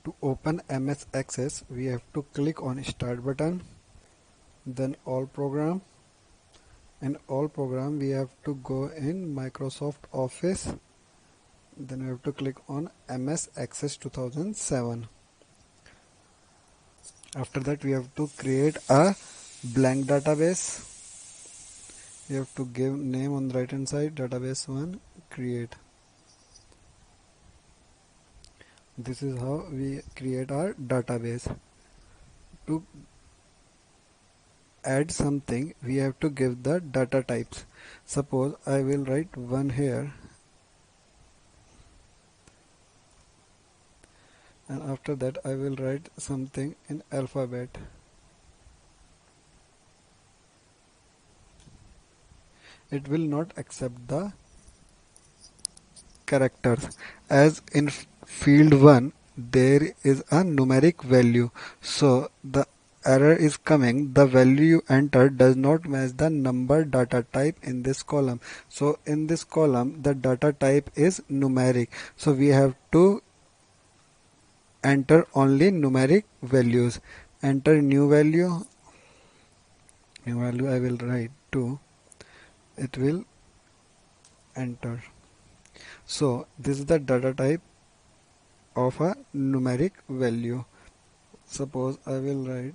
To open MS Access, we have to click on Start button, then All Program. In All Program, we have to go in Microsoft Office. Then we have to click on MS Access 2007. After that, we have to create a blank database. We have to give name on the right hand side, database 1, create. This is how we create our database. To add something, we have to give the data types. Suppose I will write 1 here, and after that I will write something in alphabet. It will not accept the characters, as in field 1 there is a numeric value, so the error is coming, the value you entered does not match the number data type in this column. So in this column the data type is numeric, so we have to enter only numeric values. Enter new value I will write 2, it will enter. So this is the data type of a numeric value. Suppose I will write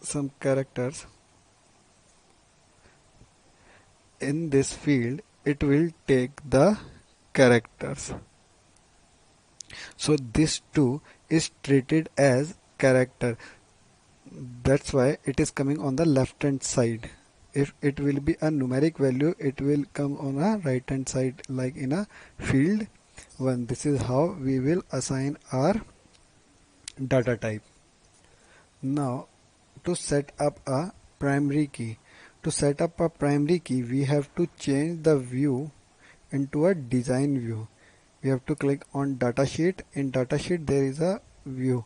some characters in this field, it will take the characters. So this 2 is treated as character, that's why it is coming on the left hand side. If it will be a numeric value, it will come on a right hand side like in a field 1. This is how we will assign our data type. Now to set up a primary key. To set up a primary key, we have to change the view into a design view. We have to click on datasheet. In datasheet there is a view.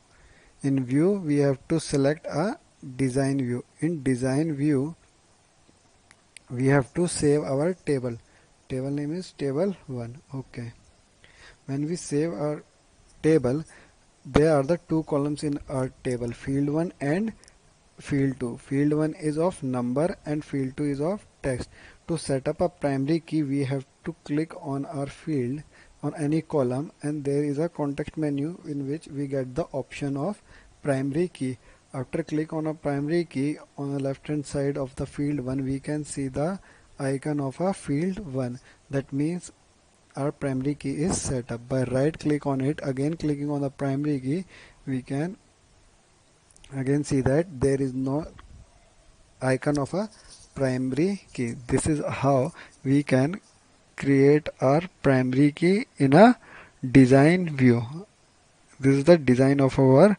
In view we have to select a design view. In design view we have to save our table. Table name is table 1. Okay. When we save our table, there are the 2 columns in our table, field 1 and field 2. Field 1 is of number and field 2 is of text. To set up a primary key, we have to click on our field on any column, and there is a context menu in which we get the option of primary key. After click on a primary key, on the left hand side of the field 1 we can see the icon of a field 1. That means our primary key is set up. By right click on it, again clicking on the primary key, we can again see that there is no icon of a primary key. This is how we can create our primary key in a design view. This is the design of our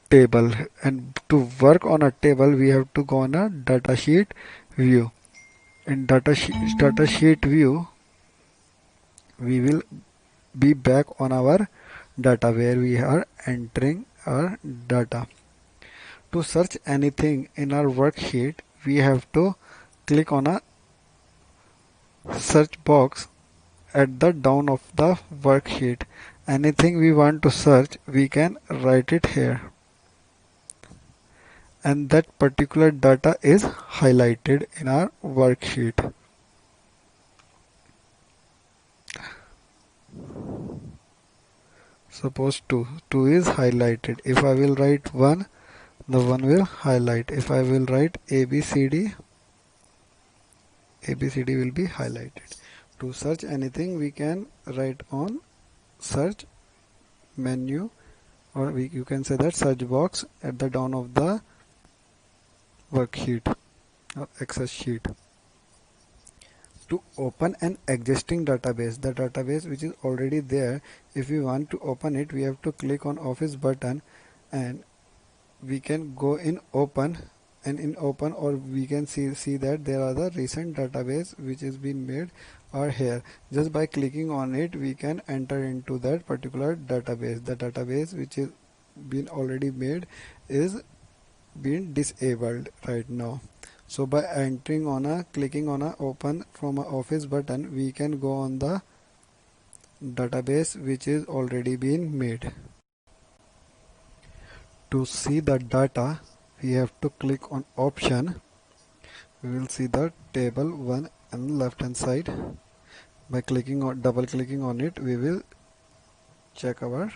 table, and to work on a table we have to go on a datasheet view. In datasheet view we will be back on our data where we are entering our data. To search anything in our worksheet, we have to click on a search box at the down of the worksheet. Anything we want to search, we can write it here, and that particular data is highlighted in our worksheet. Suppose 2 is highlighted. If I will write 1, the 1 will highlight. If I will write ABCD will be highlighted. To search anything, we can write on search menu, or you can say that search box at the down of the worksheet or Access sheet. To open an existing database, the database which is already there, if we want to open it, we have to click on Office button, and we can go in open, and in open, or we can see that there are the recent database which is been made are here. Just by clicking on it we can enter into that particular database. The database which is been already made is being disabled right now. So by entering on a clicking on a open from a Office button, we can go on the database which is already been made. To see the data, we have to click on option. We will see the table 1 on the left hand side. By double clicking on it, we will check our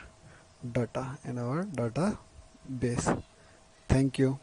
data in our database. Thank you.